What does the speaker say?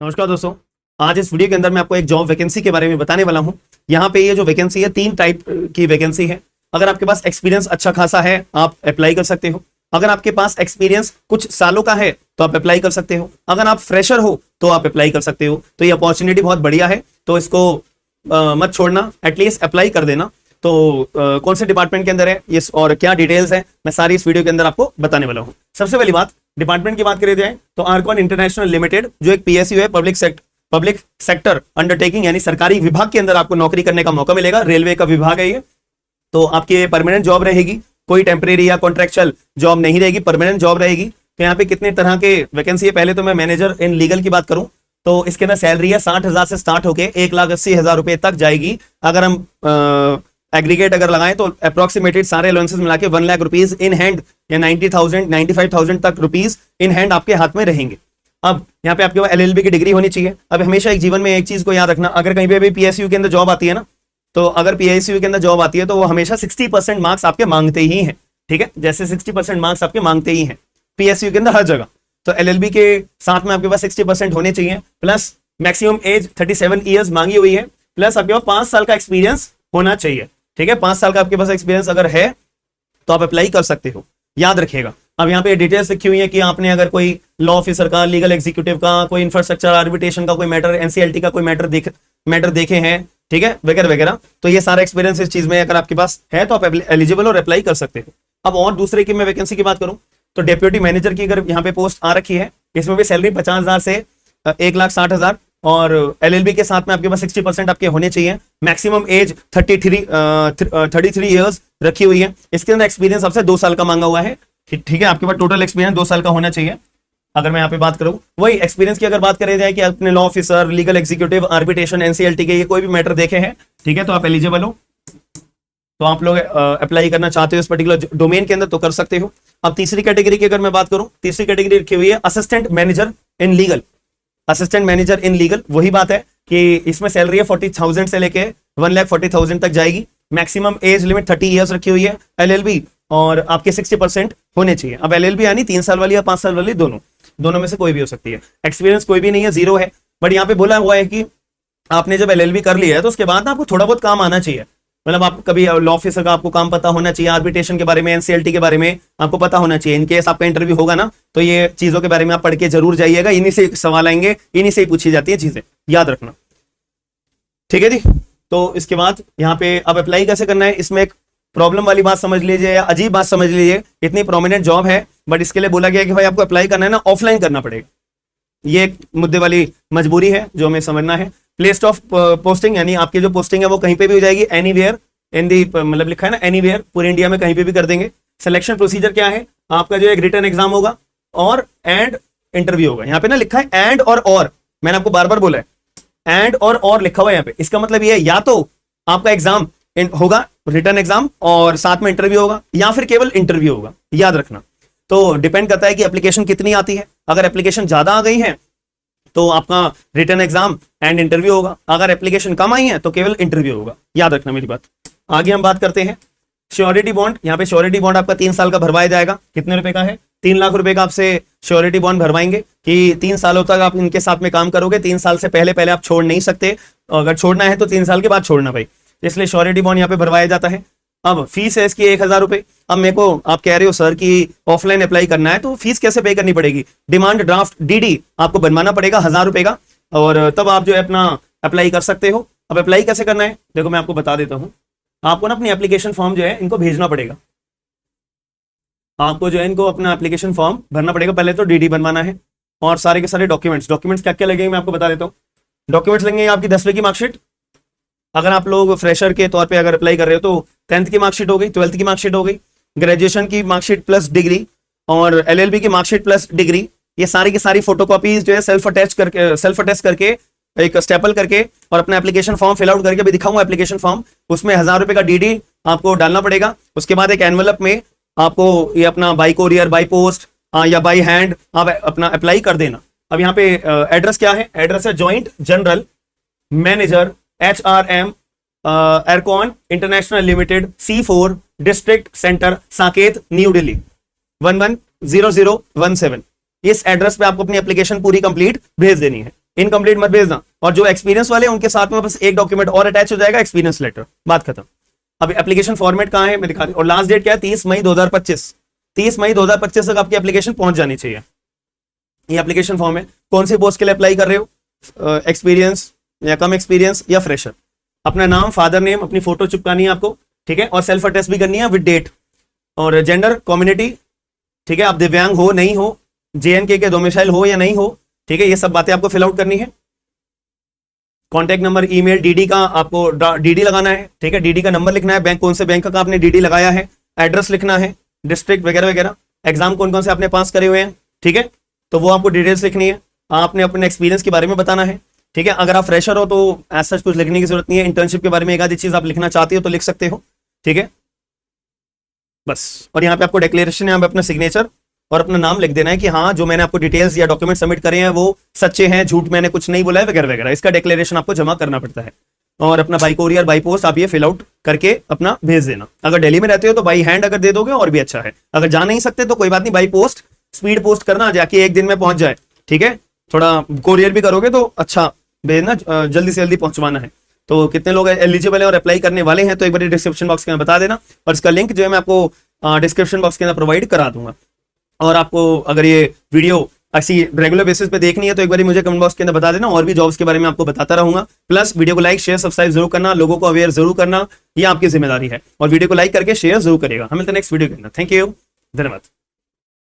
नमस्कार दोस्तों। आज इस वीडियो के अंदर मैं आपको एक जॉब वैकेंसी के बारे में बताने वाला हूं। यहाँ पे ये जो वैकेंसी है 3 टाइप की वैकेंसी है। अगर आपके पास एक्सपीरियंस अच्छा खासा है आप अप्लाई कर सकते हो। अगर आपके पास एक्सपीरियंस कुछ सालों का है तो आप अप्लाई कर सकते हो। अगर आप फ्रेशर हो तो आप अप्लाई कर सकते हो। तो ये अपॉर्चुनिटी बहुत बढ़िया है, तो इसको मत छोड़ना, एटलीस्ट अप्लाई कर देना। तो कौन से डिपार्टमेंट के अंदर है ये और क्या डिटेल्स है, मैं सारी इस वीडियो के अंदर आपको बताने वाला हूँ। सबसे पहली बात, डिपार्टमेंट की बात करें जाए तो आर्कॉन इंटरनेशनल लिमिटेड जो एक पीएसयू है, पब्लिक सेक्टर अंडरटेकिंग, यानी सरकारी विभाग के अंदर आपको नौकरी करने का मौका मिलेगा। रेलवे का विभाग है ये, तो आपकी परमानेंट जॉब रहेगी, कोई टेम्परेरी या कॉन्ट्रेक्चुअल जॉब नहीं रहेगी, परमानेंट जॉब रहेगी। तो यहाँ पे कितने तरह के वैकेंसी है, पहले तो मैं मैनेजर इन लीगल की बात करूं तो इसके अंदर सैलरी है 60,000 से स्टार्ट होके 1,80,000 रुपए तक जाएगी। अगर हम एग्रीगेट अगर लगाएं तो अप्रोक्सीमेटेड सारे अलाउंसेस मिला के 1 लाख रुपीज इन हैंड या 90,000 95,000 तक रुपीज इन हैंड आपके हाथ में रहेंगे। अब यहाँ पे आपके पास एलएलबी की डिग्री होनी चाहिए। अब हमेशा एक जीवन में एक चीज को याद रखना, अगर कहीं पे भी पीएसयू के अंदर जॉब आती है ना, तो अगर पीएसयू के अंदर जॉब आती है तो वो हमेशा 60% मार्क्स आपके मांगते ही हैं। ठीक है, जैसे 60% मार्क्स आपके मांगते ही हैं पीएसयू के अंदर हर जगह। तो एलएलबी के साथ में आपके पास 60% होने चाहिए, प्लस मैक्सिमम एज 37 ईयर्स मांगी हुई है, प्लस आपके पास 5 साल का एक्सपीरियंस होना चाहिए। ठीक है, 5 साल का आपके पास एक्सपीरियंस अगर है तो आप अप्लाई कर सकते हो, याद रखिएगा। अब यहाँ पे डिटेल्स लिखी हुई है कि आपने अगर कोई लॉ ऑफिसर का, लीगल एग्जीक्यूटिव का, कोई इंफ्रास्ट्रक्चर आर्बिट्रेशन का कोई मैटर, एनसीएलटी का कोई मैटर देखे हैं, ठीक है, वगैरह वगैरह। तो ये सारा एक्सपीरियंस इस चीज में अगर आपके पास है तो आप एलिजिबल और अप्लाई कर सकते हो। अब और दूसरे की मैं वैकेंसी की बात करूं तो डेप्यूटी मैनेजर की अगर यहाँ पे पोस्ट आ रखी है, इसमें भी सैलरी 50,000 से 1,60,000 और एलएलबी के साथ में आपके पास 60% आपके होने चाहिए। मैक्सिमम एज 33 इयर्स रखी हुई है। इसके अंदर एक्सपीरियंस आपसे 2 साल का मांगा हुआ है। ठीक है, आपके पास टोटल एक्सपीरियंस 2 साल का होना चाहिए। अगर मैं यहाँ पे बात करूं वही एक्सपीरियंस की अगर बात करें जाए कि अपने law officer, legal executive, arbitration, NCLT के ये कोई भी मैटर देखे हैं, ठीक है, तो आप एलिजिबल हो, तो आप लोग अप्लाई करना चाहते हो इस पर्टिकुलर डोमेन के अंदर तो कर सकते हो। अब तीसरी कैटेगरी की अगर मैं बात करूं, तीसरी कैटेगरी रखी हुई है assistant manager in legal. Assistant manager in legal वही बात है कि इसमें सैलरी है 40,000 से लेके 1,40,000 तक जाएगी। मैक्सिमम एज लिमिट 30 इयर्स रखी हुई है। एलएलबी और आपके 60% होने चाहिए। अब एलएलबी यानी 3 साल वाली या 5 साल वाली, दोनों में से कोई भी हो सकती है। एक्सपीरियंस कोई भी नहीं है, 0 है। बट यहाँ पे बोला हुआ है कि आपने जब एलएलबी कर लिया है तो उसके बाद ना आपको थोड़ा बहुत काम आना चाहिए। मतलब आप कभी लॉ ऑफिसर का आपको काम पता होना चाहिए, आर्बिट्रेशन के बारे में, एनसीएलटी के बारे में आपको पता होना चाहिए। इनकेस आपका इंटरव्यू होगा ना तो ये चीजों के बारे में आप पढ़ के जरूर जाइएगा। इन्हीं से सवाल आएंगे, इन्हीं से ही पूछी जाती है चीजें, याद रखना। ठीक है जी। तो इसके बाद यहाँ पे अब अप्लाई कैसे करना है, इसमें एक प्रॉब्लम वाली बात समझ लीजिए या अजीब बात समझ लीजिए। इतनी प्रोमिनेंट जॉब है बट इसके लिए बोला गया कि भाई आपको अप्लाई करना है ना, ऑफलाइन करना पड़ेगा। ये एक मुद्दे वाली मजबूरी है जो हमें समझना है। प्लेस ऑफ पोस्टिंग यानी आपकी जो पोस्टिंग है वो कहीं पे भी हो जाएगी, एनीवेयर इन दी, मतलब लिखा है ना एनीवेयर, पूरे इंडिया में कहीं पे भी कर देंगे। सिलेक्शन प्रोसीजर क्या है, आपका जो एक रिटन एग्जाम होगा और एंड इंटरव्यू होगा। यहाँ पे ना लिखा है एंड और मैंने आपको बार बार बोला है एंड और लिखा हुआ है यहाँ पे। इसका मतलब ये है या तो आपका एग्जाम होगा, रिटन एग्जाम, और साथ में इंटरव्यू होगा, या फिर केवल इंटरव्यू होगा, याद रखना। तो डिपेंड करता है कि एप्लीकेशन कितनी आती है। अगर एप्लीकेशन ज्यादा आ गई है तो आपका रिटन एग्जाम एंड इंटरव्यू होगा। अगर एप्लीकेशन कम आई है तो केवल इंटरव्यू होगा, याद रखना मेरी बात। आगे हम बात करते हैं श्योरिटी बॉन्ड। यहाँ पे श्योरिटी बॉन्ड आपका 3 साल का भरवाया जाएगा। कितने रुपए का है, 3 लाख रुपए का आपसे श्योरिटी बॉन्ड भरवाएंगे कि 3 सालों तक आप इनके साथ में काम करोगे। 3 साल से पहले आप छोड़ नहीं सकते, अगर छोड़ना है तो 3 साल के बाद छोड़ना भाई, इसलिए श्योरिटी बॉन्ड यहाँ पे भरवाया जाता है। अब फीस है इसकी 1,000 रुपए। अब मेरे को आप कह रहे हो सर कि ऑफलाइन अप्लाई करना है तो फीस कैसे पे करनी पड़ेगी, डिमांड ड्राफ्ट डीडी आपको बनवाना पड़ेगा 1,000 रुपए का, और तब आप जो है अपना अप्लाई कर सकते हो। अब अप्लाई कैसे करना है देखो मैं आपको बता देता हूँ। आपको ना अपनी एप्लीकेशन फॉर्म जो है इनको भेजना पड़ेगा। आपको जो है इनको अपना एप्लीकेशन फॉर्म भरना पड़ेगा। पहले तो डीडी बनवाना है और सारे के सारे डॉक्यूमेंट्स क्या क्या लगेंगे मैं आपको बता देता हूँ। डॉक्यूमेंट्स लगेंगे आपकी 10वीं की मार्कशीट, अगर आप लोग फ्रेशर के तौर पे अगर अप्लाई कर रहे हो तो 10th की मार्कशीट हो गई, 12th की मार्कशीट हो गई, ग्रेजुएशन की मार्कशीट प्लस डिग्री और एलएलबी की मार्कशीट प्लस डिग्री। ये सारी की सारी फोटोकॉपीज जो है सेल्फ अटेस्ट करके एक स्टेपल करके और अपना एप्लीकेशन फॉर्म फिल आउट करके भी दिखाऊंगा एप्लीकेशन फॉर्म, उसमें 1,000 रुपए का डीडी आपको डालना पड़ेगा। उसके बाद एक एनवलप में आपको ये अपना बाई कोरियर, बाई पोस्ट या बाई हैंड आप अपना अप्लाई कर देना। अब यहाँ पे एड्रेस क्या है, एड्रेस है joint general manager HRM Ircon international limited C4 district centre Saket new Delhi 110017। इस एड्रेस पे आपको अपनी एप्लीकेशन पूरी कंप्लीट भेज देनी है। इनकम्प्लीट मत भेजना। और जो एक्सपीरियंस वाले उनके साथ में बस एक डॉक्यूमेंट और अटैच हो जाएगा, एक्सपीरियंस लेटर, बात खत्म। अब एप्लीकेशन फॉर्मेट कहाँ है मैं दिखा रही हूँ। और लास्ट डेट क्या है, 30 मई 2025। 30 मई 2025 तक आपकी एप्लीकेशन पहुंच जानी चाहिए। ये एप्लीकेशन फॉर्म है। कौन सी पोस्ट के लिए अप्लाई कर रहे हो, एक्सपीरियंस या कम एक्सपीरियंस या फ्रेशर। अपना नाम, फादर नेम, अपनी फोटो चिपकानी है आपको, ठीक है। और सेल्फ अटेस्ट भी करनी है विद डेट। और जेंडर, कम्युनिटी, ठीक है, आप दिव्यांग हो नहीं हो, JNK के डोमिसाइल हो या नहीं हो, ठीक है, ये सब बातें आपको फिल आउट करनी है। कॉन्टैक्ट नंबर, ईमेल, DD का आपको DD लगाना है, ठीक है, DD का नंबर लिखना है, बैंक कौन से बैंक का आपने DD लगाया है, एड्रेस लिखना है, डिस्ट्रिक्ट वगैरह वगैरह, एग्जाम कौन कौन से आपने पास करे हुए हैं, ठीक है, तो वो आपको डिटेल्स लिखनी है। आपने अपने एक्सपीरियंस के बारे में बताना है, ठीक है। अगर आप फ्रेशर हो तो ऐसा कुछ लिखने की जरूरत नहीं है। इंटर्नशिप के बारे में एक आधी चीज आप लिखना चाहते हो तो लिख सकते हो, ठीक है, बस। और यहाँ पे आपको डिक्लेरेशन, यहाँ पे अपना सिग्नेचर और अपना नाम लिख देना है कि हाँ जो मैंने आपको डिटेल्स या डॉक्यूमेंट सबमिट करे हैं वो सच्चे हैं, झूठ मैंने कुछ नहीं बोला है वगैरह वगैरह। इसका डिक्लेरेशन आपको जमा करना पड़ता है। और अपना बाई कोरियर, बाई पोस्ट आप ये फिल आउट करके अपना भेज देना। अगर दिल्ली में रहते हो तो बाई हैंड अगर दे दोगे और भी अच्छा है। अगर जा नहीं सकते तो कोई बात नहीं, बाई पोस्ट स्पीड पोस्ट करना, जाके एक दिन में पहुंच जाए, ठीक है। थोड़ा कोरियर भी करोगे तो अच्छा भेजना, जल्दी से जल्दी पहुंचवाना है। तो कितने लोग एलिजिबल है और अप्लाई करने वाले हैं तो एक बार डिस्क्रिप्शन बॉक्स के अंदर बता देना। और इसका लिंक जो है मैं आपको डिस्क्रिप्शन बॉक्स के अंदर प्रोवाइड करा दूंगा। और आपको अगर ये वीडियो ऐसी रेगुलर बेसिस पे देखनी है तो एक बार मुझे कमेंट बॉक्स के अंदर बता देना, और भी जॉब्स के बारे में आपको बताता रहूंगा। प्लस वीडियो को लाइक, शेयर, सब्सक्राइब जरूर करना, लोगों को अवेयर जरूर करना, ये आपकी जिम्मेदारी है। और वीडियो को लाइक करके शेयर जरूर करेगा। हम मिलते हैं नेक्स्ट वीडियो के अंदर। थैंक यू, धन्यवाद।